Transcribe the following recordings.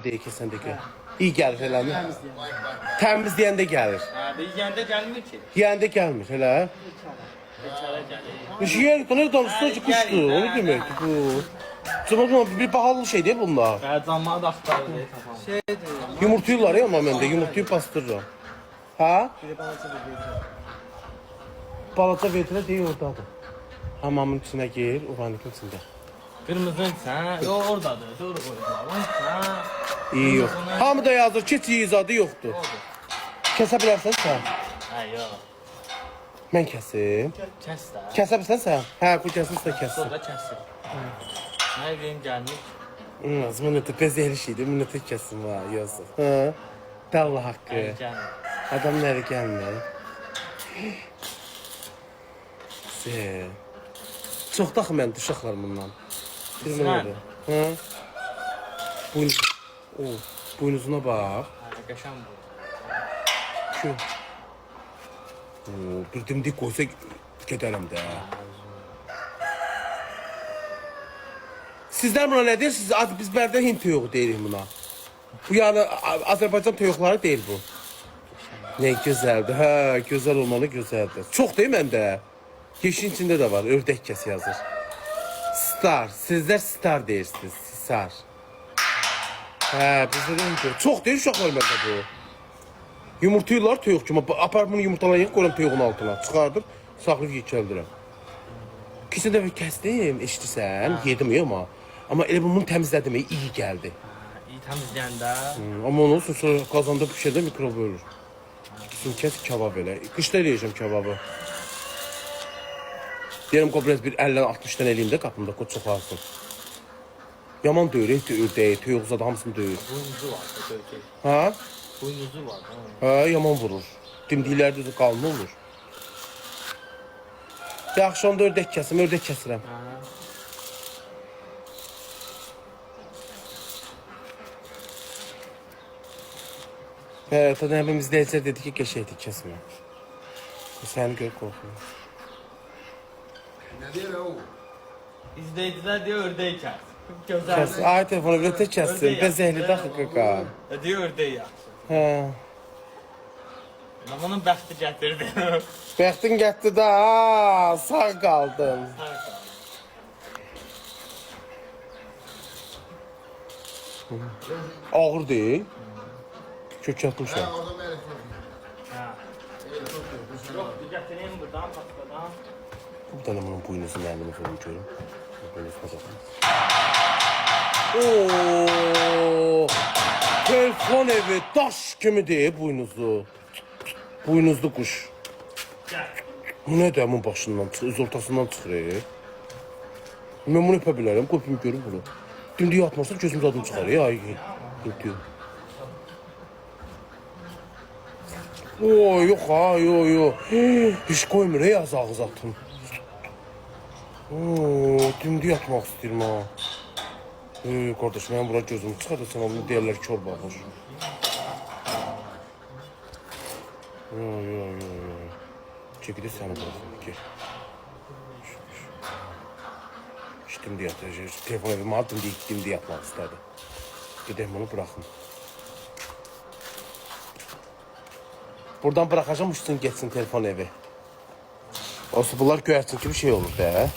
Deyək ki, səndəki. İyi gəlir elə mi? Təmizləyəndə gəlir. Yiyəndə gəlmir ki. Yeyəndə gəlmir elə. Beçara gəlir. Yer qanır danışsa ki, quşdur. Onu demək ki, bu. Cuma bir bahalı şeydir bunlar. Canmağı da axtarır. Yumurtayırlar ya amma məndə, yumurtayı bastırıram. Ha? Balaca vetrə deyil oradadır. Hamamın içinə gir, uvanikin içində. Qırmızın sən, yo oradadır. Doğru qoydular. İyi yox. Hamı da yazır ki, izadı yoxdur. Kəsə bilərsən sən? Hə, yo. Mən kəsim. Kəs də. Kəsə bilsən sən? Hə, bu kəsin də kəsin. Sonra kəsir. Nə deyim gəlmir. Minutə bezeli şeydir, minutə kəsim var, yazıq. Hə? Dəllə haqqı. Gəlmir. Adam nəri gəlmir? Sən. Çox daxı mən düşəxlər bundan. Sən? Hə? Buynuzuna bax. Hə, qəşən bu. Şu. Bir dimdik qoysa gedərəm də. Sizlər buna nə deyirsiniz? Biz bərdə Hind toyuğu deyirik buna. Bu yani Azərbaycan toyuqları deyil bu. Ne gözəldir. Hə, gözəl olmalı, gözəldir. Çox deyim məndə. Yeşin içində də var, ördək kəsi yazır. Star. Sizlər star deyirsiniz. Star. Hə, bizdə də Hind toyuğu. Çox deyir uşaqlar məndə bu. Yumurtayırlar toyuq kimi. Apar bunu yumurtalayıb qoyuram toyuğun altına. Çıxardır, saxlayıb yekəldirəm. Keçən dəfə kəsdim, eşitirsən, yedim ama. Amma elə bunu təmizlədim, iyi gəldi. İyi təmizləyəndə. Amma onun sonra qazanda pişirdə mikrob ölür. Şimdi kes kebab elə. Qışda eləyəcəm kebabı. Deyirəm qobrez bir 50-60 dənə eləyim də qapımda, qoç çoxarsın. Yaman döyür, ördəyi, toyuq zad hamısını döyür. Buynuzu var, döyür. Ha? Buynuzu var. Ha, yaman vurur. Dimdikləri də qalın olur. Yaxşı onda ördək kəsim, ördək kəsirəm. Evet, tabii izleyiciler dedi ki geçeydik kesmiyor. Seni gör korkuyor. Ne diyor o? İzləyicilər deyir ördək kəs. Gözəl. Kes, ay telefonu bir de kessin. Bezehli de kaka. Deyir ördək yaxşı. He. Bunun bəxti gətirdi. Bəxtin getdi de ha, sağ kaldın. Ağır değil. Kökətmişəm. Ha orada mı elektrik? Hə. Yox, gətireyim buradan, pastadan. Bir tane bunun buynuzunu elime falan görüm. Buynuzuna bakın. Ooo. Telefon evi daş kimi değil buynuzu. Buynuzlu kuş. Gəl. Bu ne demin başından çıxır, öz ortasından çıxır. Ben bunu öpə bilərəm, qoyum görüm bunu. Dimdik atmazsa gözümüz adım çıxar ya. Ay, diyor. Oo, yok ha, yok. Hiç koymur ya ağız atın. Oo, dimdik atmaq istəyirəm ha. Kardeşim, ben bura gözümü çıxar da sen onu deyirlər kör baxır. Yo. Çekil seni bırakın, gel. İşte dimdik atacağız. Telefon evime aldım dimdik atmaq istədi. Gedəyim bunu bırakın. Buradan bırakacağım üstün geçsin telefon evi. Olsa bunlar göyərsin ki bir şey olur da.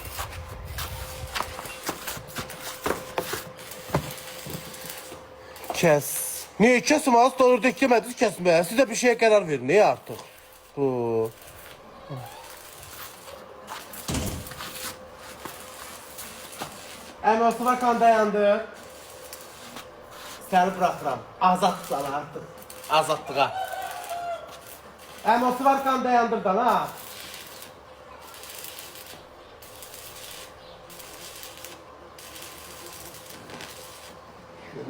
Kes. Niye kesim az da orada demediniz kesmeye. Siz de bir şeye karar verin. Niye artık? Bu. Əməsi var kan dayandı. Səni bırakıram. Azadsan artık. Azadlığa. Əməsi var kan dayandırdan ha.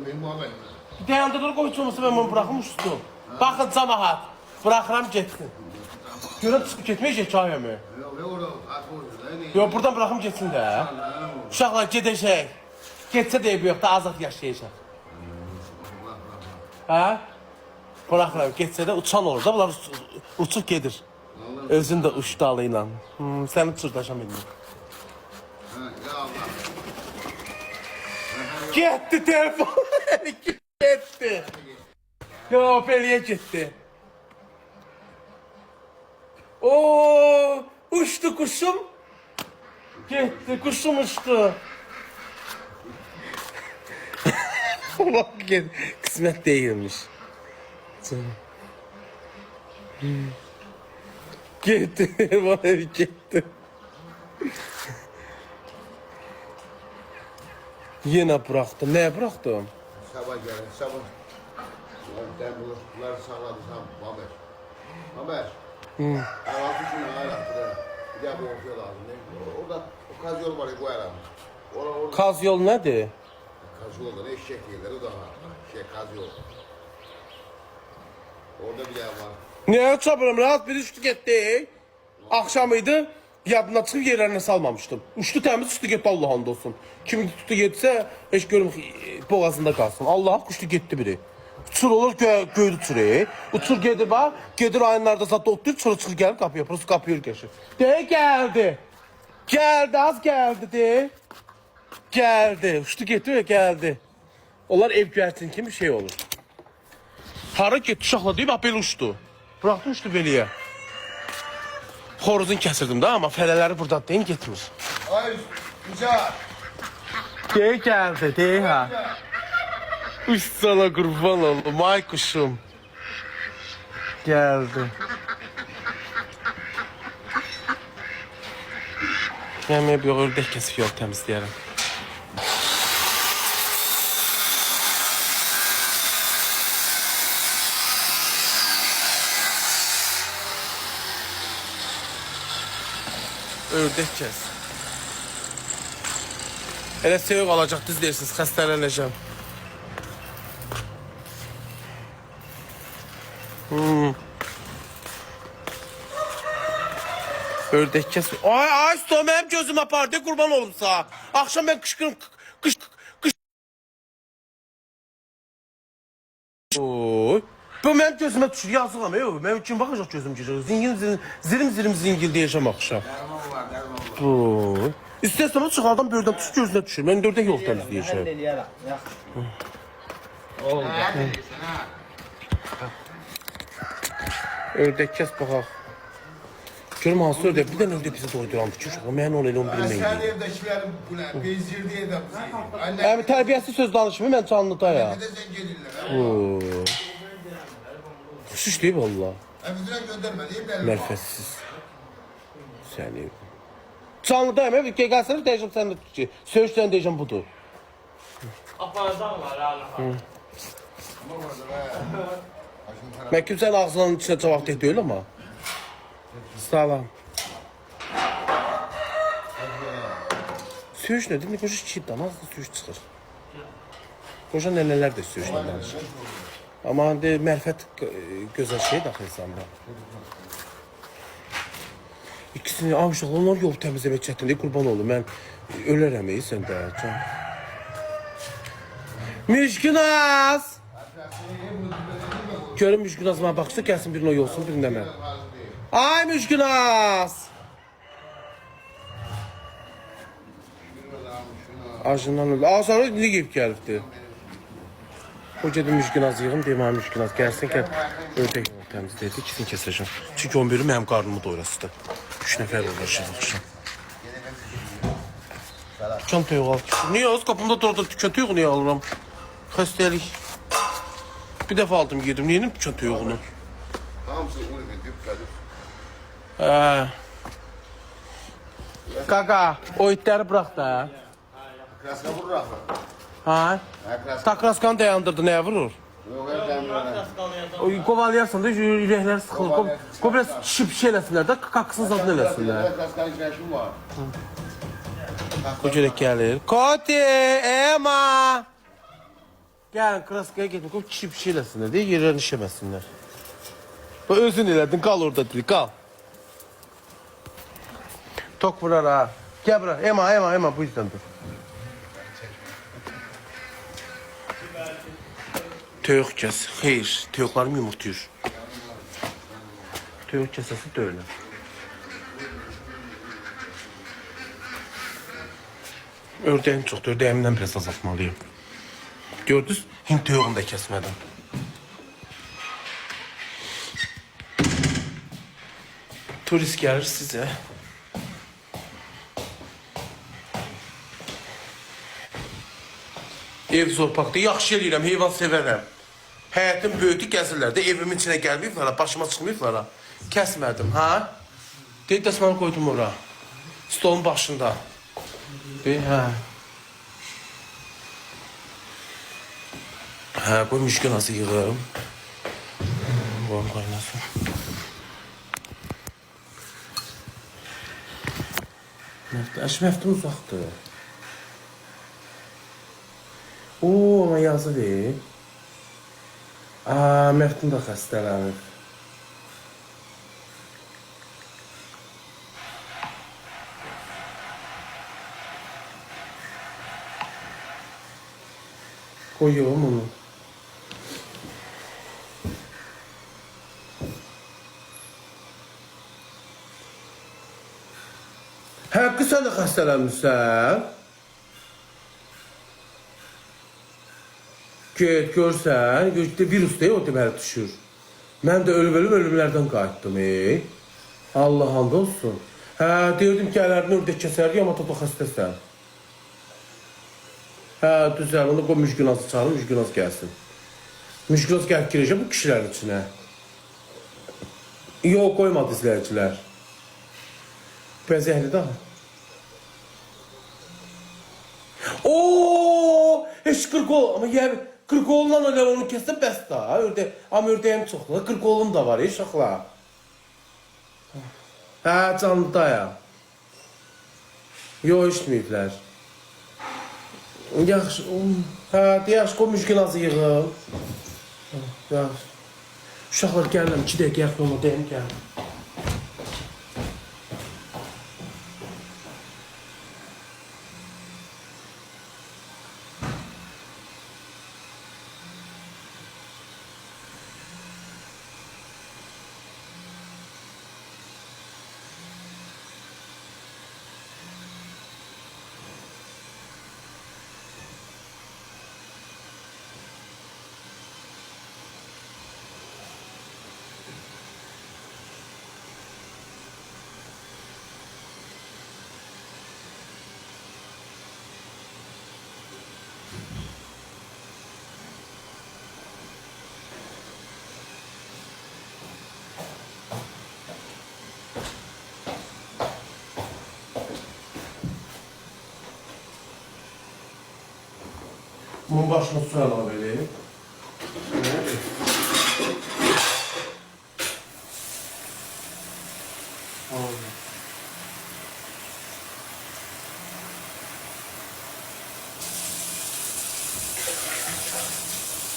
Benim muhaberim. Dayandırır qoyçumusu ben bunu bırakmıştım. Bakın camaat. Bırakıram getsin. Görüp çıkıp getmeyecek çayımı. Ve orada akıllı. Yok buradan bırakım getsin de. Uşaqlar gedəcək. Getsə də eybi yoxdur, azad yaşayacaq. Hə? Bırakıram, getsə də uçan olur da, bunlar uçub gedir. Özün də uç dalı ilə. Səni uçurdaşam edim. Ya Allah. Getdi telefon. Getdi. Ya Feliye gitti. Oo, uçtu kuşum. Gitti, kuşum uçtu. Bak gel, kısmet değilmiş. Canım. Gitti, bana gitti. Yine bıraktım. Neye bıraktım? Sabah gelin, sabah. Ben bunlar sağladıysam, Mamer. Mamer. Altı şunu ayraktı. Bir daha bu okuyor lazım. Orada o kaz yolu var ya bu ayraktı. Orada Kaz yol nedir? kaz yolda ne eşek değiller o da var. Kaz yolu. Orada bir yer var. Niye çabırım? Rahat bir uçtu gitti. Akşamıydı. Yadına çıkıp yerlerine salmamıştım. Uçtu temiz uçtu gitti Allah hamd olsun. Kim tuttu gitse hiç görüm boğazında kalsın. Allah kuştu gitti biri. Uçur olur göğdü uçur. Uçur gedir bak. Gedir ayınlarda zaten oturuyor. Sonra çıkır gelip kapıyor. Burası kapıyor geçir. De geldi. Geldi az geldi de. Geldi. Uçtu gitti ve geldi. Onlar ev güvercin kimi şey olur. Hara getdi uşaqla deyib belə uçdu. Bıraxdı uçdu beliyə. Xoruzun kəsirdim da amma fələləri burada deyim getmir. Ay güzel. Dey gəldi, dey ha. Üç sana qurban oldum ay kuşum. Gəldi. Yeməyə bir ördək kəsib yol təmizləyərəm. Ördək kəs. Elə sevq alacaq, düz deyirsiniz, xəstələnəcəm. Ördək kəs. Ay, sto, mənim gözüm apardı, qurban olumsa. Axşam mən qışqırım, qış. Oy. Bu mənim gözümə düşür, yazıqam, mənim kim baxacaq gözüm girir. Zirim zingildəyəcəm axşam. Derman var derman var. Oy. İstəsəm çıxardan böyrdən tuş gözünə düşür. Mən ördək yol təmizləyəcəm. Mən də eləyərəm. Yaxşı. Oldu. Ne diyorsun ha? Ördək kəs baxaq. Görüm hansı ördək, bir dənə ördək bizi doydurandı ki, uşağı. Mən onu elə onu Sen bilməyim. evdekilerin bu ne? Bezir diye de bizi. Anne Əmi tərbiyəsiz söz danışmı, mən canlıda ya. ne de zenginler. Oy. Kuş işləyib valla. Evine gönderme diye belli. Mərfəssiz. Səni. Canlıdayım, gəlsənə deyəcəm sən də ki, söyüşdən deyəcəm budur. Aparacaq var hala. Mən kimsənin ağzının içinə cavab deyil amma. Salam. Söyüş nədir? Ne qoca iki damaz da söyüş çıxır. Qoca nənələr də söyüşlə danışır. Amma de mərfət gözəl şeydir axı insanda. İkisini amışıq, onlar yol təmizləmək çətinlik qurban oldu. Mən ölərəm sən də. Can. Müşkünaz! Görüm Müşkünaz bana baxsa gəlsin birini o yolsun, birində mən. Ay Müşkünaz! Acından öldü. Aa sonra ne giyip gəlibdi? O gedim Müşkünaz yığım, deyim ha Müşkünaz gəlsin ki ördək təmizləyəcək, ikisini kəsəcəm. Çünki 11'i mənim qarnımı doyurasıdır. 3 nəfər uğraşacaq axşam. Can toyuq al. Niye az kapımda durdu tükən toyuğu niye alıram? Xəstəlik. Bir dəfə aldım yedim. Niye tükən toyuğunu? Hamısı onu dükkadı. Qaqa, o itləri bırax da. Kraska vurur ahı. Ha? Ha kraska. Takraskanı dayandırdı, nəyə vurur? Yok her demrene. O qovalayarsan da ürəkləri sıxılır. Qoy biraz şip eləsinlər də, qaqsını zadını eləsinlər. Kraskanın içine var. Bu görək gəlir. Koti, Ema! Gəlin, kraskaya getmə, qoy şip eləsinlər də, yerlərini işəməsinlər. Bu özün elədin, qal orada dili, qal. Tok vurar ha. Gəl bura, Ema, bu yüzden dur. Toyuq kəs, xeyr, toyuqlarım yumurtuyur. Toyuq kəsəsi döyülür. Ördəyim çoxdur, ördəyimdən biraz azaltmalıyım. Gördünüz, Hind toyuğunu da kəsmədim. Turist gəlir sizə. Ev zorpaqda yaxşı eləyirəm, heyvan sevərəm. Həyətim böyüdü, gəzirlər də evimin içinə gəlməyiblər, başıma çıxmayıblar. Kəsmədim, ha? Deyib dəsmanı qoydum ora. Stolun başında. Deyib, hə. Hə, qoy müşkün azı yığım. Qoyum qaynasın. Məftin uzaqdır. Oo, ama yazı değil. Aa, Məftin də xəstələnir. Koyuyorum onu. Hakkı sen de xəstələnmirsən. Get, görsən, virus deyil, o deməli düşür. Mən də ölümlərdən qayıtdım, Allah hamd olsun. Hə, deyirdim ki, ələrini ördək kəsərdik, amma topa xəstəsən. Hə, düzəl, onu qoy müşgünazı çağırın, müşgünaz gəlsin. Müşgünaz gəlib girəcək bu kişilərin içinə. Yox, qoymadı izləyicilər. Bəzəkli daha. Ooo, heç 40 ol, amma yəni 40 olundan öyle onu kəssə bəs daha. Amma ördəyim çoxdur, 40 olun da var, uşaqlar. Hə, canlıdayam. Yox, işitməyiblər. Yaxşı, hə, yaxşı, qoy müşkünazı yığım. Yaxşı. Uşaqlar gəlirəm, 2 dəqiqə yaxın olma, deyim gəlirəm. Bunun başına su əlavə edeyim.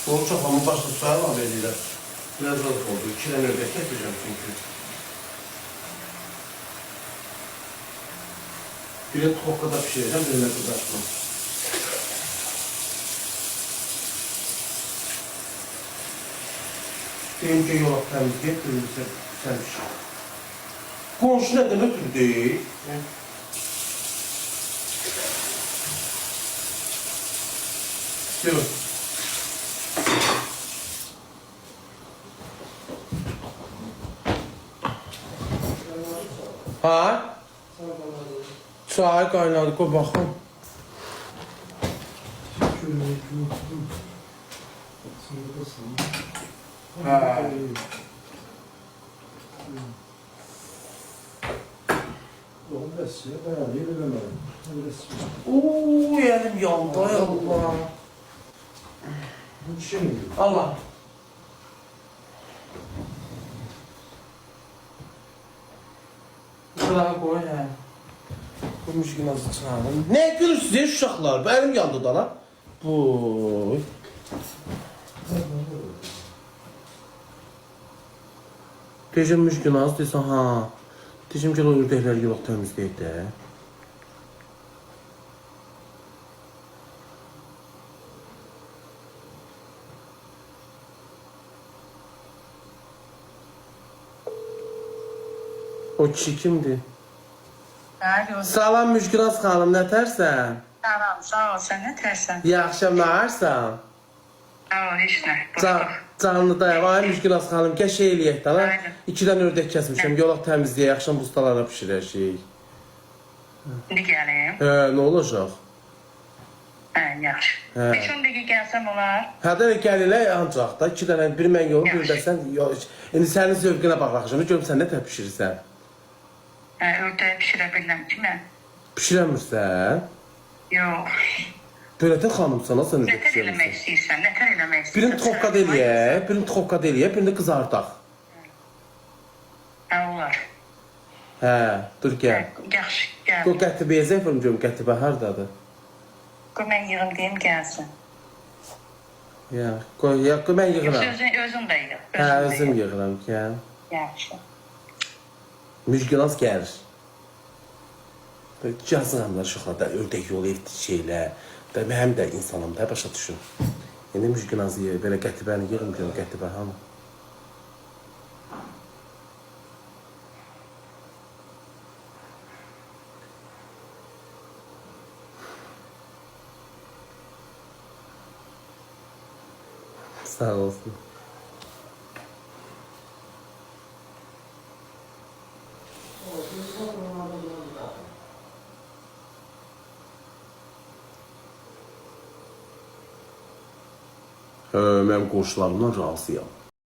Bunun çoxlamın başına su əlavə edirəm. Biraz az oldu. 2 dənə ördək gətirəcəm çünki. Biri toqqada pişirəcəm, birinə qızartmam. Deyim ki, yolaq təmizləyib, birinci sən pişir. Qonşu nədən ötürü deyil? Deyil. Ha? Çay qaynadı, qoy baxın. Ha. Ooo, elim yandı, ay Allah. Allah. Şuradan koy, hə. Bu müşkün azı çağırın. Ne gülürsünüz uşaqlar? Bu elim yandı da lan. Boy. Deyəcəm müşkün az deyəsən, ha. Deyəcəm ki, o ördəkləri yolaq təmizləyək də. O kişi kimdir? Alo. Salam Müşkünaz xanım, nətərsən? Tamam, sağ ol, sen ne tersen? Yaxşı, mağarsan? Aa, heç nə. Canlı dayı, ay Müşkilas xanım, gəş eləyək də lan. Aynen. 2-dən ördək kəsmişəm, yolaq təmizləyək, axşam bustalara pişirəcəyik. İndi gəlim. Nə olacaq? Yaxşı. Hə. 5-10 dəqiqə gəlsəm olar. Hədə gəlirlər ancaq da 2 dənə, bir mən yolum, bir də sən. İndi sənin zövqünə baxacağam, görüm sən nə tər pişirirsən. Ördəyi pişirə bilməm ki mən. Pişirəmirsən? Yox. Böylətən xanımsan, sən necə Nətər eləmək pişirirsən? istəyirsən? Nətər eləmək istəyirsən? Birini tovqad eləyək, birini də qızardaq. Olar. Hə, dur gəl. Yaxşı, Qoy gəl. qətibəyə zəng vurum görüm, qətibə hardadır? Qoy mən yığım deyim gəlsin. Qoy mən yığıram. Özün də yığ. Hə, özüm yığıram, gəl. Yaxşı. Müjgilans gəlir. Yazıqamlar uşaqlar da ördək yolu evdi şeylər. Həm də insanım da, başa düşün. İndi Müjgilans yığır, belə qətibəni yığım görüm, qətibə hamı. Sağ olsun. Mən qonşularımdan razıyam.